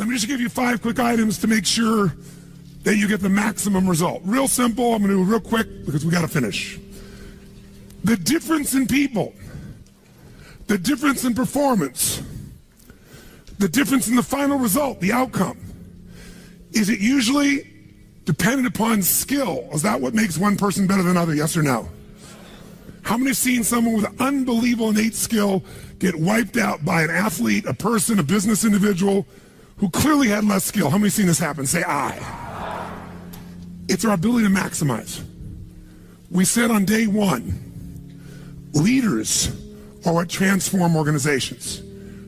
Let me just give you 5 quick items to make sure that you get the maximum result. Real simple. I'm going to do it real quick because we got to finish. The difference in people, the difference in performance, the difference in the final result, the outcome, is it usually dependent upon skill? Is that what makes one person better than another? Yes or no? How many have seen someone with unbelievable innate skill get wiped out by an athlete, a person, a business individual who clearly had less skill? How many have seen this happen? Say aye. It's our ability to maximize. We said on day 1, leaders are what transform organizations.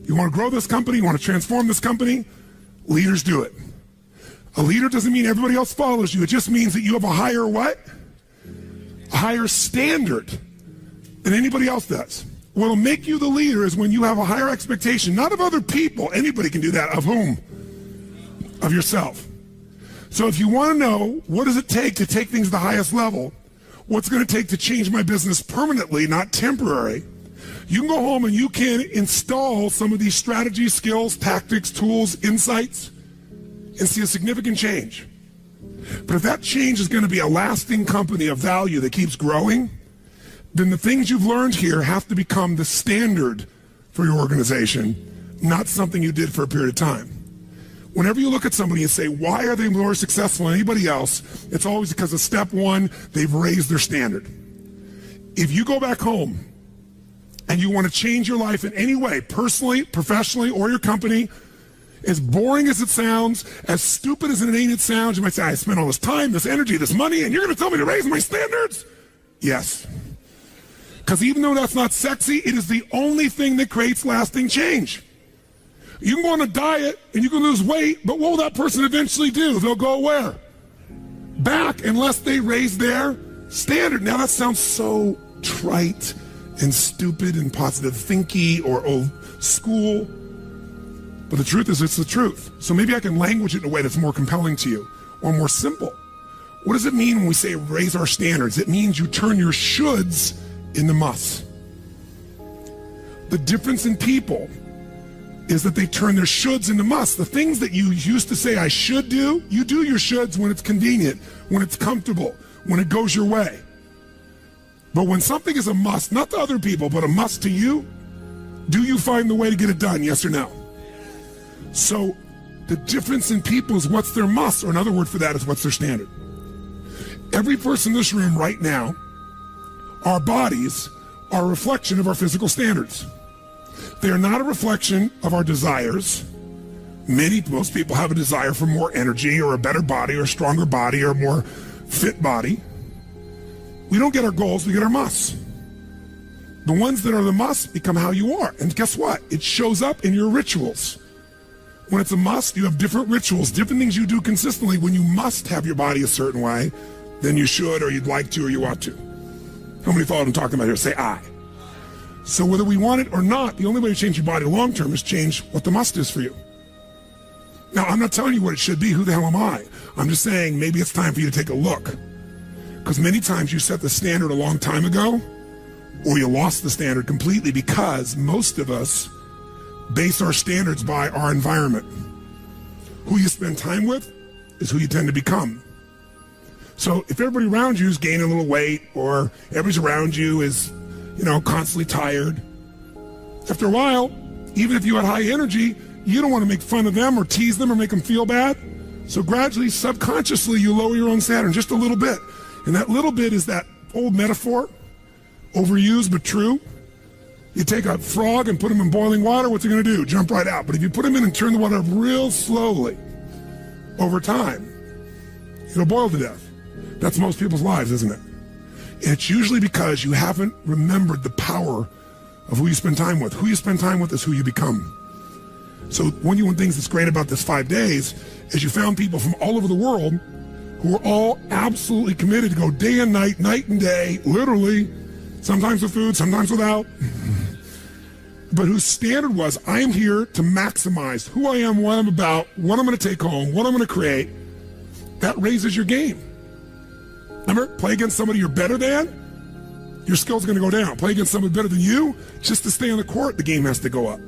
You want to grow this company, you want to transform this company, leaders do it. A leader doesn't mean everybody else follows you. It just means that you have a higher what? A higher standard than anybody else does. What'll make you the leader is when you have a higher expectation, not of other people. Anybody can do that. Of whom? Of yourself. So if you want to know what does it take to take things to the highest level, what's going to take to change my business permanently, not temporary, you can go home and you can install some of these strategies, skills, tactics, tools, insights, and see a significant change. But if that change is going to be a lasting company of value that keeps growing, then the things you've learned here have to become the standard for your organization, not something you did for a period of time. Whenever you look at somebody and say, why are they more successful than anybody else? It's always because of step 1, they've raised their standard. If you go back home and you want to change your life in any way, personally, professionally, or your company, as boring as it sounds, as stupid as it ain't it sounds, you might say, I spent all this time, this energy, this money, and you're going to tell me to raise my standards? Yes. Because even though that's not sexy, it is the only thing that creates lasting change. You can go on a diet and you can lose weight, but what will that person eventually do? They'll go where? Back, unless they raise their standard. Now that sounds so trite and stupid and positive thinky or old school, but the truth is it's the truth. So maybe I can language it in a way that's more compelling to you or more simple. What does it mean when we say raise our standards? It means you turn your shoulds into musts. The difference in people is that they turn their shoulds into musts. The things that you used to say I should do, you do your shoulds when it's convenient, when it's comfortable, when it goes your way. But when something is a must, not to other people, but a must to you, do you find the way to get it done, yes or no? So the difference in people is what's their must, or another word for that is what's their standard. Every person in this room right now, our bodies are a reflection of our physical standards. They are not a reflection of our desires. Most people have a desire for more energy or a better body or a stronger body or a more fit body. We don't get our goals, we get our musts. The ones that are the musts become how you are. And guess what? It shows up in your rituals. When it's a must, you have different rituals, different things you do consistently when you must have your body a certain way than you should or you'd like to or you ought to. How many follow what I'm talking about here? Say aye. So whether we want it or not, the only way to change your body long term is change what the must is for you. Now, I'm not telling you what it should be. Who the hell am I? I'm just saying maybe it's time for you to take a look. Because many times you set the standard a long time ago, or you lost the standard completely because most of us base our standards by our environment. Who you spend time with is who you tend to become. So if everybody around you is gaining a little weight, or everybody around you is, constantly tired, after a while, even if you had high energy, you don't want to make fun of them or tease them or make them feel bad. So gradually, subconsciously, you lower your own standard just a little bit. And that little bit is that old metaphor, overused but true. You take a frog and put him in boiling water, what's it going to do? Jump right out. But if you put him in and turn the water up real slowly, over time, it'll boil to death. That's most people's lives, isn't it? And it's usually because you haven't remembered the power of who you spend time with. Who you spend time with is who you become. So one of the things that's great about this 5 days is you found people from all over the world who are all absolutely committed to go day and night, night and day, literally, sometimes with food, sometimes without, but whose standard was, I am here to maximize who I am, what I'm about, what I'm going to take home, what I'm going to create. That raises your game. Remember, play against somebody you're better than, your skill's going to go down. Play against somebody better than you, just to stay on the court, the game has to go up.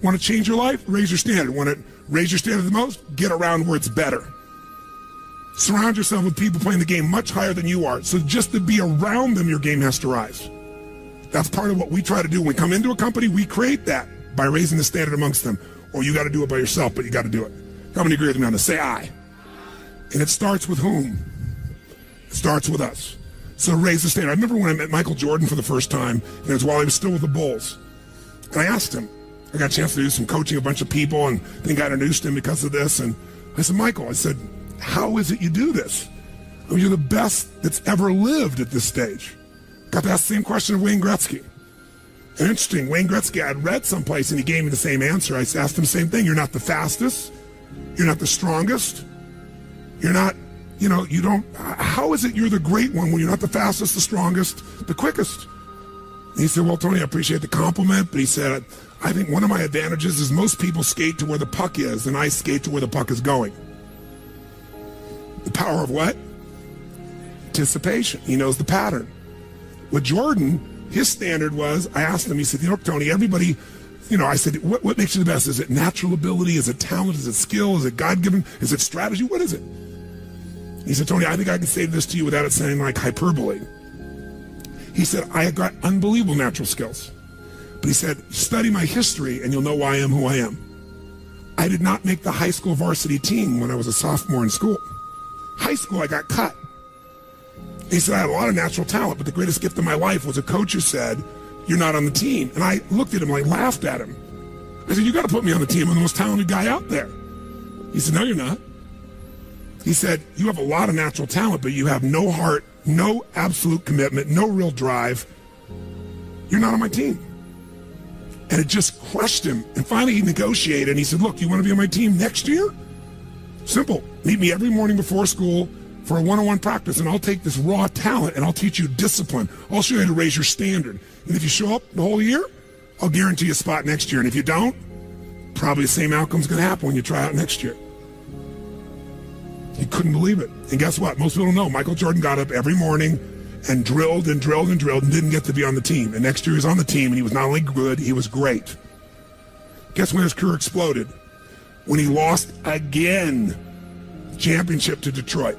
Want to change your life? Raise your standard. Want to Raise your standard the most, get around where it's better. Surround yourself with people playing the game much higher than you are. So just to be around them, your game has to rise. That's part of what we try to do. When we come into a company, we create that by raising the standard amongst them. Or you got to do it by yourself, but you got to do it. How many agree with me on this? Say I. And it starts with whom? It starts with us. So raise the standard. I remember when I met Michael Jordan for the first time, and it was while he was still with the Bulls. And I asked him, I got a chance to do some coaching, a bunch of people, and then got introduced him because of this. And I said, Michael, I said, how is it you do this? I mean, you're the best that's ever lived at this stage. Got to ask the same question of Wayne Gretzky. And interesting, Wayne Gretzky, I had read someplace and he gave me the same answer. I asked him the same thing. You're not the fastest. You're not the strongest. You're not, you don't, how is it you're the great one when you're not the fastest, the strongest, the quickest? And he said, well, Tony, I appreciate the compliment, but he said, I think one of my advantages is most people skate to where the puck is and I skate to where the puck is going. The power of what? Anticipation. He knows the pattern. With Jordan, his standard was, I asked him, he said, Tony, everybody, I said, what makes you the best? Is it natural ability? Is it talent? Is it skill? Is it God-given? Is it strategy? What is it? He said, Tony, I think I can say this to you without it sounding like hyperbole. He said, I have got unbelievable natural skills. But he said, study my history and you'll know why I am who I am. I did not make the high school varsity team when I was a sophomore in school. High school, I got cut. He said, I had a lot of natural talent, but the greatest gift of my life was a coach who said, you're not on the team. And I looked at him, I laughed at him. I said, you got to put me on the team. I'm the most talented guy out there. He said, no, you're not. He said, you have a lot of natural talent, but you have no heart, no absolute commitment, no real drive. You're not on my team. And it just crushed him. And finally he negotiated and he said, look, you want to be on my team next year? Simple. Meet me every morning before school for a one-on-one practice, and I'll take this raw talent and I'll teach you discipline. I'll show you how to raise your standard. And if you show up the whole year, I'll guarantee you a spot next year. And if you don't, probably the same outcome's going to happen when you try out next year. He couldn't believe it. And guess what? Most people don't know. Michael Jordan got up every morning and drilled and drilled and drilled and didn't get to be on the team. And next year he was on the team, and he was not only good, he was great. Guess when his career exploded? When he lost again, championship to Detroit.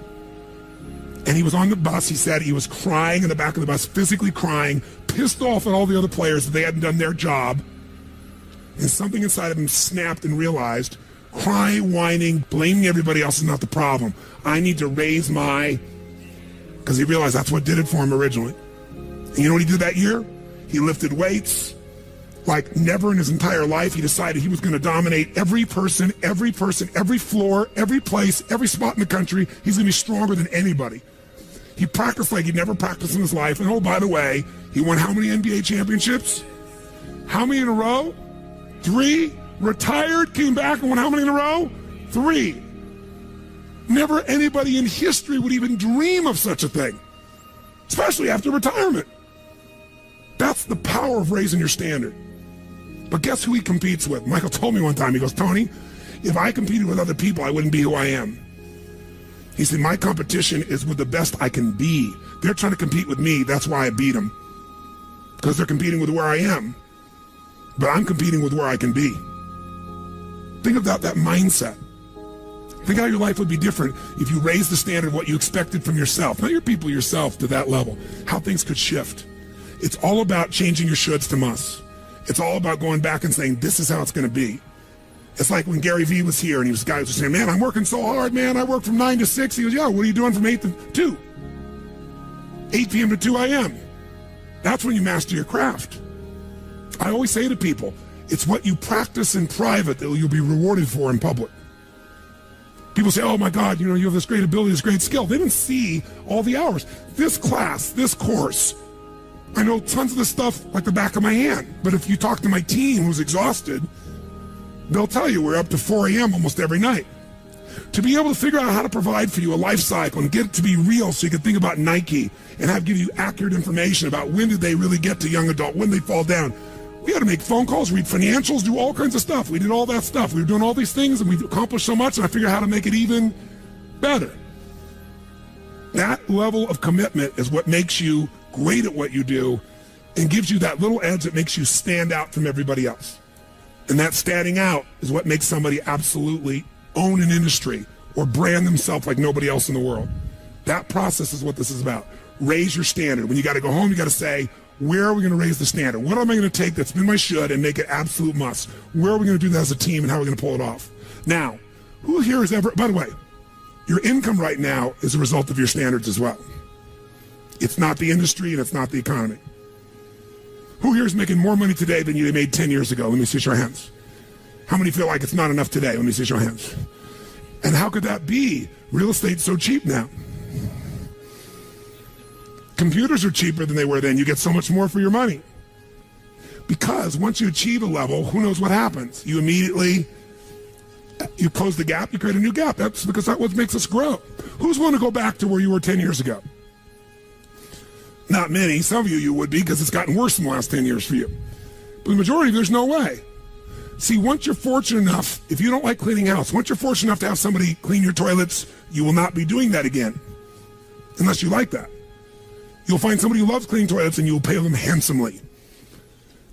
And he was on the bus. He said he was crying in the back of the bus, physically crying, pissed off at all the other players that they hadn't done their job. And something inside of him snapped and realized, crying, whining, blaming everybody else is not the problem. I need to raise my... Because he realized that's what did it for him originally. And you know what he did that year? He lifted weights like never in his entire life. He decided he was going to dominate every person, every floor, every place, every spot in the country. He's going to be stronger than anybody. He practiced like he'd never practiced in his life. And oh, by the way, he won how many NBA championships? How many in a row? 3. Retired, came back and won how many in a row? 3. Never anybody in history would even dream of such a thing, especially after retirement. That's the power of raising your standard. But guess who he competes with? Michael told me one time, he goes, Tony, if I competed with other people, I wouldn't be who I am. He said, my competition is with the best I can be. They're trying to compete with me. That's why I beat them. Because they're competing with where I am. But I'm competing with where I can be. Think about that mindset. Think how your life would be different if you raised the standard of what you expected from yourself, not your people, yourself, to that level. How things could shift. It's all about changing your shoulds to musts. It's all about going back and saying, this is how it's going to be. It's like when Gary Vee was here and he was guys were saying, man, I'm working so hard, man. I work from 9 to 6. He goes, yeah, what are you doing from 8 to 2? 8 p.m. to 2 a.m. That's when you master your craft. I always say to people, it's what you practice in private that you'll be rewarded for in public. People say, oh my God, you have this great ability, this great skill. They didn't see all the hours. This class, this course, I know tons of this stuff like the back of my hand. But if you talk to my team who's exhausted, they'll tell you we're up to 4 a.m. almost every night. To be able to figure out how to provide for you a life cycle and get it to be real so you can think about Nike and give you accurate information about when did they really get to young adult, when they fall down. We had to make phone calls, read financials, do all kinds of stuff. We did all that stuff. We were doing all these things and we've accomplished so much, and I figured out how to make it even better. That level of commitment is what makes you great at what you do and gives you that little edge that makes you stand out from everybody else. And that standing out is what makes somebody absolutely own an industry or brand themselves like nobody else in the world. That process is what this is about. Raise your standard. When you got to go home, you got to say, where are we going to raise the standard? What am I going to take that's been my should and make it absolute must? Where are we going to do that as a team and how are we going to pull it off? Now, who here has ever, by the way, your income right now is a result of your standards as well. It's not the industry and it's not the economy. Who here is making more money today than you made 10 years ago? Let me see your hands. How many feel like it's not enough today? Let me see your hands. And how could that be? Real estate's so cheap now. Computers are cheaper than they were then. You get so much more for your money. Because once you achieve a level, who knows what happens? You immediately, you close the gap, you create a new gap. That's because that's what makes us grow. Who's willing to go back to where you were 10 years ago? Not many. Some of you would be because it's gotten worse in the last 10 years for you. But the majority, there's no way. See, once you're fortunate enough, if you don't like cleaning house, once you're fortunate enough to have somebody clean your toilets, you will not be doing that again. Unless you like that. You'll find somebody who loves cleaning toilets and you'll pay them handsomely.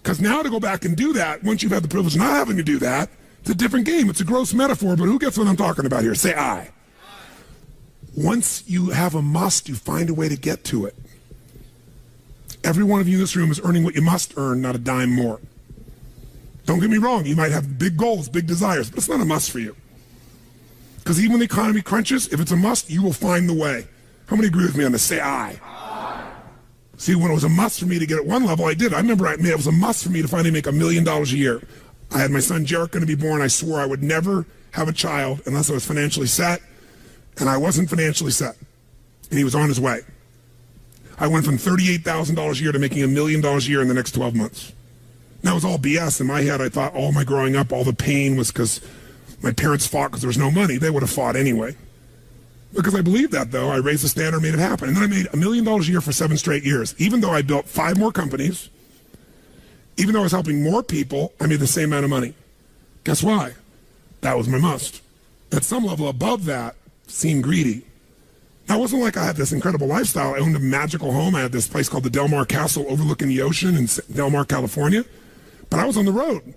Because now to go back and do that, once you've had the privilege of not having to do that, it's a different game. It's a gross metaphor, but who gets what I'm talking about here? Say I. Once you have a must, you find a way to get to it. Every one of you in this room is earning what you must earn, not a dime more. Don't get me wrong, you might have big goals, big desires, but it's not a must for you. Because even when the economy crunches, if it's a must, you will find the way. How many agree with me on this? Say I. See, when it was a must for me to get at one level, I did. I remember it was a must for me to finally make $1 million a year. I had my son Jarek going to be born. I swore I would never have a child unless I was financially set, and I wasn't financially set. And he was on his way. I went from $38,000 a year to making $1 million a year in the next 12 months. And that was all BS. In my head, I thought all my growing up, all the pain was because my parents fought because there was no money. They would have fought anyway. Because I believed that, though, I raised the standard, made it happen. And then I made $1 million a year for 7 straight years. Even though I built 5 more companies, even though I was helping more people, I made the same amount of money. Guess why? That was my must. At some level above that, seemed greedy. Now, it wasn't like I had this incredible lifestyle. I owned a magical home. I had this place called the Del Mar Castle overlooking the ocean in Del Mar, California. But I was on the road,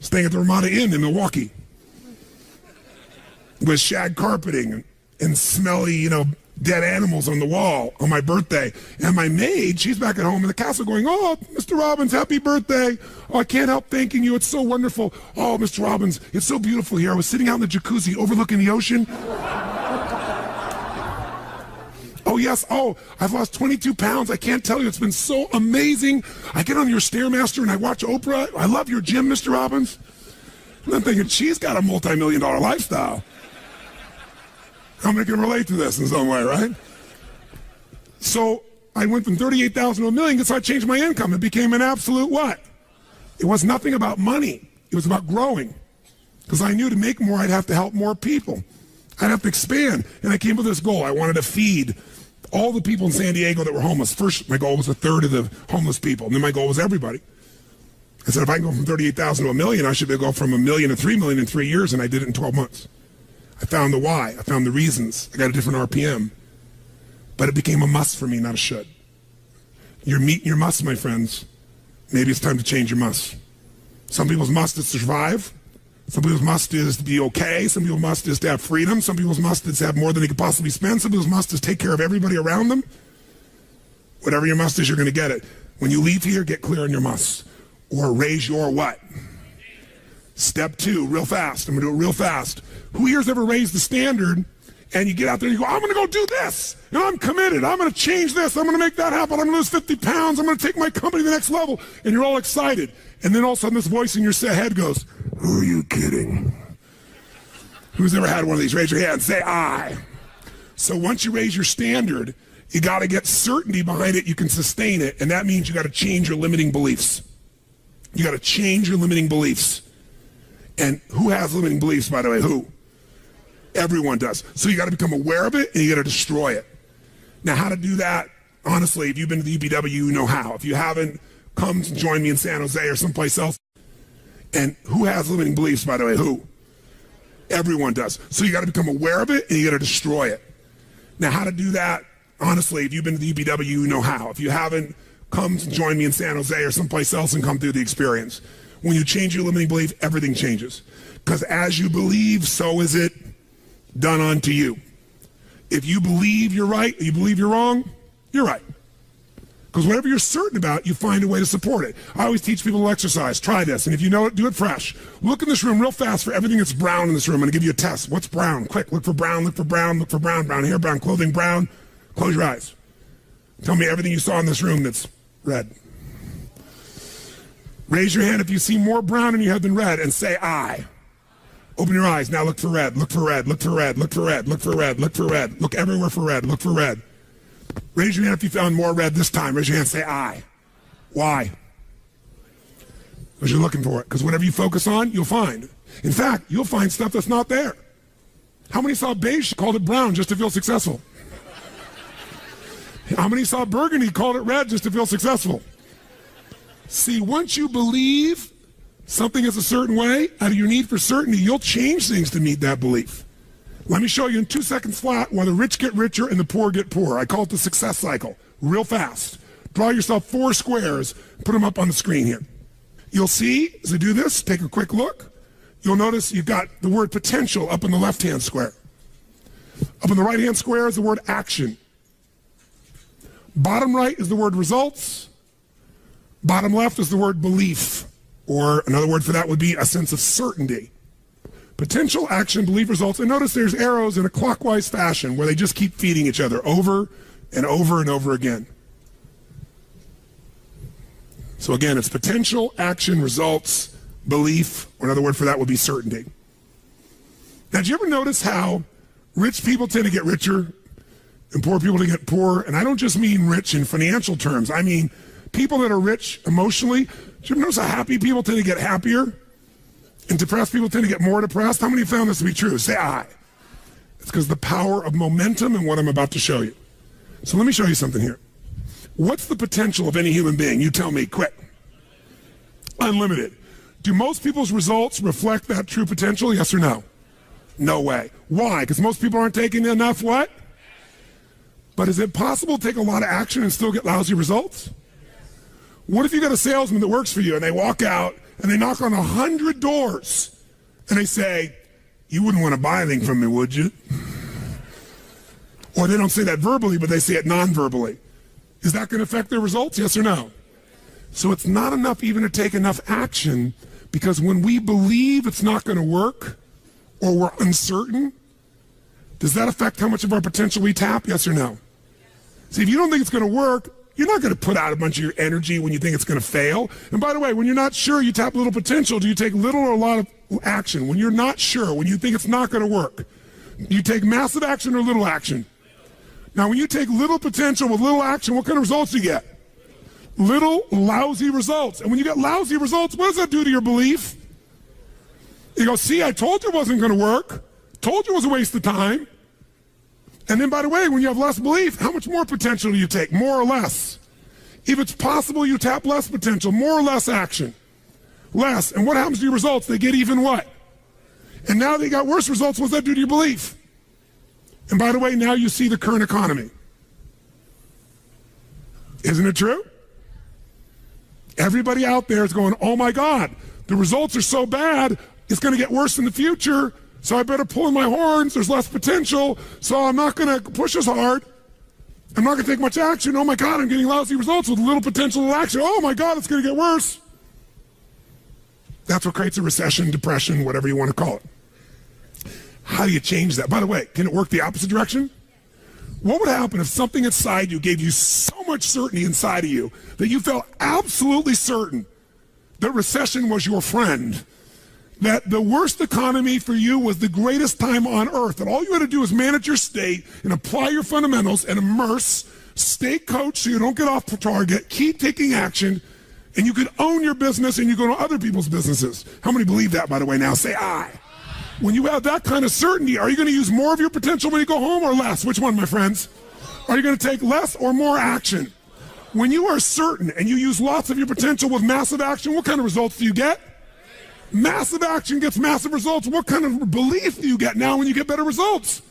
staying at the Ramada Inn in Milwaukee with shag carpeting and smelly, dead animals on the wall on my birthday. And my maid, she's back at home in the castle going, "Oh, Mr. Robbins, happy birthday. Oh, I can't help thanking you. It's so wonderful. Oh, Mr. Robbins, it's so beautiful here. I was sitting out in the jacuzzi overlooking the ocean. Oh, yes. Oh, I've lost 22 pounds. I can't tell you. It's been so amazing. I get on your Stairmaster and I watch Oprah. I love your gym, Mr. Robbins." And I'm thinking, she's got a multi-million-dollar lifestyle. How many can relate to this in some way, right? So I went from 38,000 to $1 million, so I changed my income. It became an absolute what? It was nothing about money. It was about growing. Because I knew to make more, I'd have to help more people. I'd have to expand. And I came with this goal. I wanted to feed all the people in San Diego that were homeless. First, my goal was 1/3 of the homeless people. And then my goal was everybody. I said, if I can go from 38,000 to $1 million, I should be able to go from $1 million to $3 million in 3 years. And I did it in 12 months. I found the why. I found the reasons. I got a different RPM. But it became a must for me, not a should. You're meeting your must, my friends. Maybe it's time to change your must. Some people's must is to survive. Some people's must is to be okay. Some people's must is to have freedom. Some people's must is to have more than they could possibly spend. Some people's must is take care of everybody around them. Whatever your must is, you're going to get it. When you leave here, get clear on your must. Or raise your what? Step 2, real fast. I'm going to do it real fast. Who here's ever raised the standard and you get out there and you go, I'm going to go do this. And I'm committed. I'm going to change this. I'm going to make that happen. I'm going to lose 50 pounds. I'm going to take my company to the next level. And you're all excited. And then all of a sudden this voice in your head goes, who are you kidding? Who's ever had one of these? Raise your hand. Say I. So once you raise your standard, you got to get certainty behind it. You can sustain it. And that means you got to change your limiting beliefs. You got to change your limiting beliefs. And who has limiting beliefs, by the way? Who? Everyone does. So you got to become aware of it and you got to destroy it. Now, how to do that? Honestly, if you've been to the UPW, you know how. If you haven't, come join me in San Jose or someplace else. And who has limiting beliefs, by the way? Who? Everyone does. So you got to become aware of it and you got to destroy it. Now, how to do that? Honestly, if you've been to the UPW, you know how. If you haven't, come join me in San Jose or someplace else and come through the experience. When you change your limiting belief, everything changes. Because as you believe, so is it done unto you. If you believe you're right, or you believe you're wrong, you're right. Because whatever you're certain about, you find a way to support it. I always teach people to exercise. Try this. And if you know it, do it fresh. Look in this room real fast for everything that's brown in this room. I'm going to give you a test. What's brown? Quick. Look for brown. Look for brown. Look for brown. Brown hair, brown clothing, brown. Close your eyes. Tell me everything you saw in this room that's red. Raise your hand if you see more brown in your head than red and say I. Open your eyes. Now look for red. Look for red. Look for red. Look for red. Look for red. Look for red. Look everywhere for red. Look for red. Raise your hand if you found more red this time. Raise your hand and say I. Why? Because you're looking for it. Because whatever you focus on, you'll find. In fact, you'll find stuff that's not there. How many saw beige, called it brown just to feel successful? How many saw burgundy, called it red just to feel successful? See, once you believe something is a certain way, out of your need for certainty, you'll change things to meet that belief. Let me show you in 2 seconds flat why the rich get richer and the poor get poorer. I call it the success cycle. Real fast. Draw yourself 4 squares, put them up on the screen here. You'll see, as I do this, take a quick look. You'll notice you've got the word potential up in the left-hand square. Up in the right-hand square is the word action. Bottom right is the word results. Bottom left is the word belief, or another word for that would be a sense of certainty. Potential, action, belief, results. And notice there's arrows in a clockwise fashion where they just keep feeding each other over and over and over again. So again, it's potential, action, results, belief, or another word for that would be certainty. Now, did you ever notice how rich people tend to get richer and poor people to get poorer? And I don't just mean rich in financial terms. I mean people that are rich emotionally. Did you ever notice how happy people tend to get happier? And depressed people tend to get more depressed? How many found this to be true? Say I. It's because the power of momentum and what I'm about to show you. So let me show you something here. What's the potential of any human being? You tell me, quick. Unlimited. Do most people's results reflect that true potential? Yes or no? No way. Why? Because most people aren't taking enough what? But is it possible to take a lot of action and still get lousy results? What if you got a salesman that works for you and they walk out and they knock on 100 doors and they say, you wouldn't want to buy anything from me, would you? Or they don't say that verbally, but they say it non-verbally. Is that going to affect their results? Yes or no? So it's not enough even to take enough action, because when we believe it's not going to work or we're uncertain, does that affect how much of our potential we tap? Yes or no? See, if you don't think it's going to work, you're not going to put out a bunch of your energy when you think it's going to fail. And by the way, when you're not sure, you tap little potential. Do you take little or a lot of action? When you're not sure, when you think it's not going to work, do you take massive action or little action? Now, when you take little potential with little action, what kind of results do you get? Little lousy results. And when you get lousy results, what does that do to your belief? You go, see, I told you it wasn't going to work. Told you it was a waste of time. And then, by the way, when you have less belief, how much more potential do you take? More or less? If it's possible, you tap less potential, more or less action. Less. And what happens to your results? They get even what? And now they got worse results. What's that do to your belief? And by the way, now you see the current economy. Isn't it true? Everybody out there is going, oh my God, the results are so bad, it's going to get worse in the future. So I better pull in my horns. There's less potential. So I'm not going to push as hard. I'm not going to take much action. Oh my God, I'm getting lousy results with little potential of action. Oh my God, it's going to get worse. That's what creates a recession, depression, whatever you want to call it. How do you change that? By the way, can it work the opposite direction? What would happen if something inside you gave you so much certainty inside of you that you felt absolutely certain that recession was your friend? That the worst economy for you was the greatest time on earth, that all you had to do is manage your state and apply your fundamentals and immerse, stay coached so you don't get off target, keep taking action, and you could own your business and you go to other people's businesses. How many believe that, by the way, now? Say I. When you have that kind of certainty, are you going to use more of your potential when you go home or less? Which one, my friends? Are you going to take less or more action? When you are certain and you use lots of your potential with massive action, what kind of results do you get? Massive action gets massive results. What kind of belief do you get now when you get better results?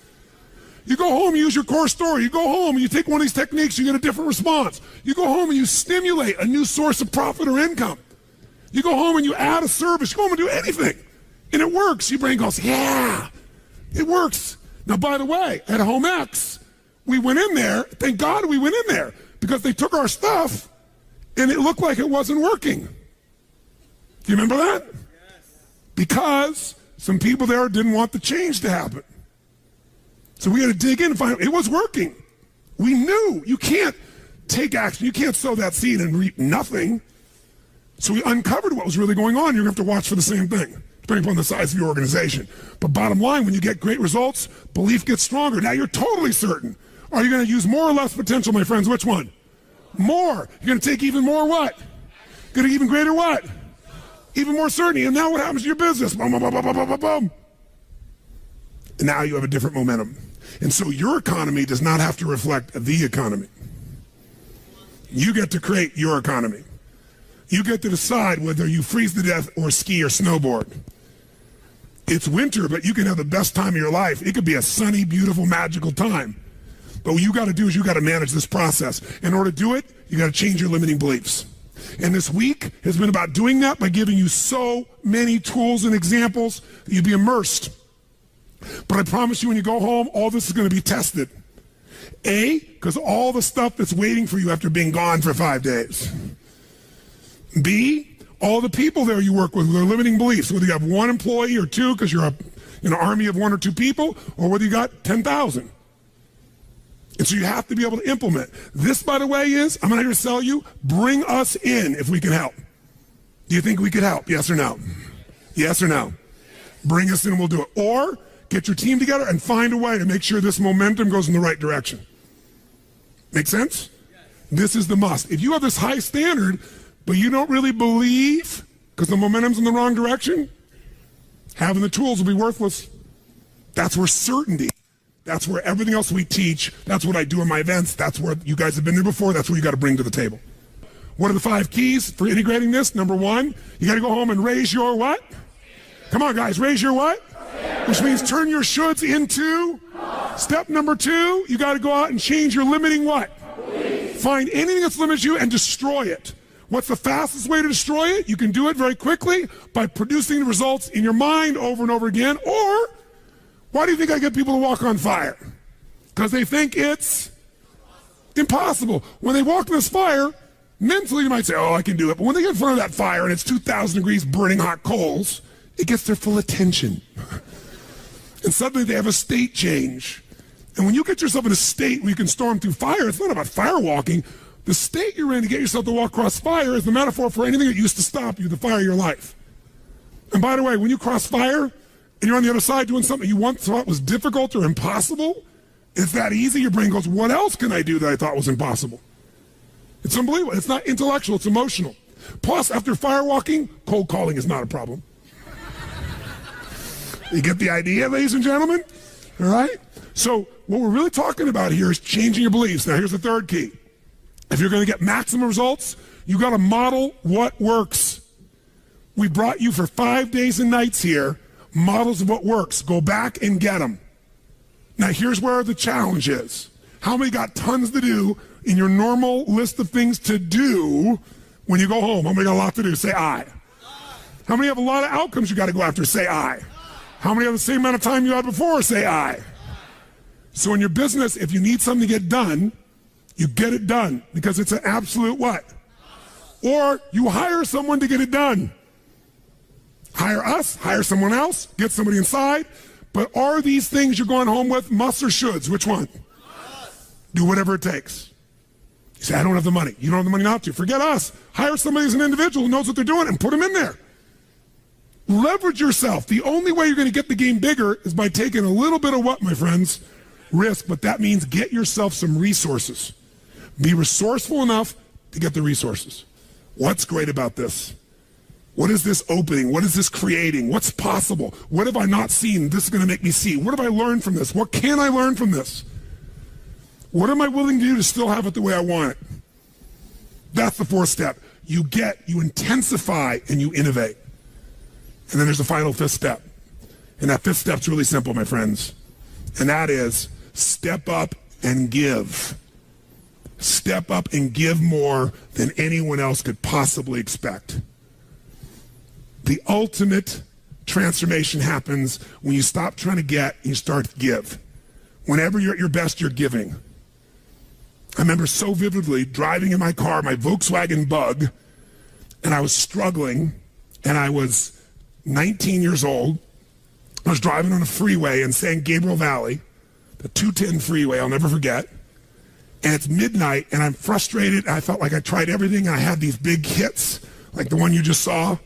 You go home, you use your core story. You go home and you take one of these techniques, you get a different response. You go home and you stimulate a new source of profit or income. You go home and you add a service. You go home and do anything. And it works. Your brain goes, yeah, it works. Now, by the way, at Home X, we went in there. Thank God we went in there because they took our stuff and it looked like it wasn't working. Do you remember that? Yes. Because some people there didn't want the change to happen. So we had to dig in and find out it was working. We knew you can't take action. You can't sow that seed and reap nothing. So we uncovered what was really going on. You're going to have to watch for the same thing, depending upon the size of your organization. But bottom line, when you get great results, belief gets stronger. Now you're totally certain. Are you going to use more or less potential, my friends? Which one? More. You're going to take even more what? Going to even greater what? Even more certainty. And now what happens to your business? Boom, boom, boom, boom, boom, boom, boom. And now you have a different momentum. And so your economy does not have to reflect the economy. You get to create your economy. You get to decide whether you freeze to death or ski or snowboard. It's winter, but you can have the best time of your life. It could be a sunny, beautiful, magical time. But what you got to do is you got to manage this process. In order to do it, you got to change your limiting beliefs. And this week has been about doing that by giving you so many tools and examples that you'd be immersed. But I promise you when you go home, all this is going to be tested. A, because all the stuff that's waiting for you after being gone for 5 days. B, all the people there you work with their limiting beliefs, whether you have one employee or two because you're an army of one or two people, or whether you got 10,000. And so you have to be able to implement. This, by the way, is, I'm going to sell you, bring us in if we can help. Do you think we could help? Yes or no? Yes or no? Bring us in and we'll do it. Or get your team together and find a way to make sure this momentum goes in the right direction. Make sense? This is the must. If you have this high standard, but you don't really believe because the momentum's in the wrong direction, having the tools will be worthless. That's where certainty, that's where everything else we teach, that's what I do in my events, that's where you guys have been there before, that's what you got to bring to the table. What are the 5 keys for integrating this? Number 1, you got to go home and raise your what? Come on, guys, raise your what? Which means turn your shoulds into. Step number 2, you got to go out and change your limiting what? Find anything that's limited you and destroy it. What's the fastest way to destroy it? You can do it very quickly by producing the results in your mind over and over again. Or, why do you think I get people to walk on fire? Because they think it's impossible. When they walk in this fire, mentally you might say, oh, I can do it. But when they get in front of that fire and it's 2,000 degrees burning hot coals, it gets their full attention. And suddenly they have a state change. And when you get yourself in a state where you can storm through fire, it's not about fire walking. The state you're in to get yourself to walk across fire is the metaphor for anything that used to stop you, the fire of your life. And by the way, when you cross fire and you're on the other side doing something you once thought was difficult or impossible, it's that easy, your brain goes, what else can I do that I thought was impossible? It's unbelievable. It's not intellectual, it's emotional. Plus, after fire walking, cold calling is not a problem. You get the idea, ladies and gentlemen? All right? So what we're really talking about here is changing your beliefs. Now, here's the third key. If you're going to get maximum results, you got to model what works. We brought you for 5 days and nights here, models of what works. Go back and get them. Now, here's where the challenge is. How many got tons to do in your normal list of things to do when you go home? How many got a lot to do? Say I. How many have a lot of outcomes you got to go after? Say I. How many have the same amount of time you had before? Say I. So in your business, if you need something to get done, you get it done because it's an absolute what? Or you hire someone to get it done. Hire us, hire someone else, get somebody inside. But are these things you're going home with musts or shoulds? Which one? Do whatever it takes. You say, I don't have the money. You don't have the money not to. Forget us. Hire somebody as an individual who knows what they're doing and put them in there. Leverage yourself. The only way you're going to get the game bigger is by taking a little bit of what, my friends? Risk. But that means get yourself some resources. Be resourceful enough to get the resources. What's great about this? What is this opening? What is this creating? What's possible? What have I not seen? This is going to make me see. What have I learned from this? What can I learn from this? What am I willing to do to still have it the way I want it? That's the 4th step. You intensify, and you innovate. And then there's the final 5th step. And that 5th step's really simple, my friends. And that is step up and give. Step up and give more than anyone else could possibly expect. The ultimate transformation happens when you stop trying to get and you start to give. Whenever you're at your best, you're giving. I remember so vividly driving in my car, my Volkswagen Bug, and I was struggling, and I was 19 years old. I was driving on a freeway in San Gabriel Valley, the 210 freeway, I'll never forget. And it's midnight, and I'm frustrated. I felt like I tried everything, and I had these big hits, like the one you just saw,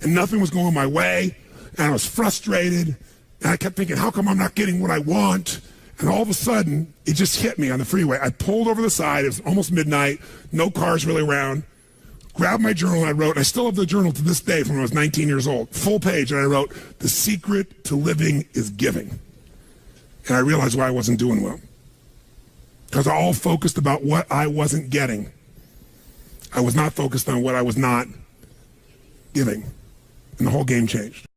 and nothing was going my way, and I was frustrated, and I kept thinking, how come I'm not getting what I want? And all of a sudden, it just hit me on the freeway. I pulled over the side. It was almost midnight, no cars really around, grabbed my journal, and I wrote, I still have the journal to this day from when I was 19 years old, full page, and I wrote, the secret to living is giving. And I realized why I wasn't doing well. Because I all focused about what I wasn't getting. I was not focused on what I was not giving. And the whole game changed.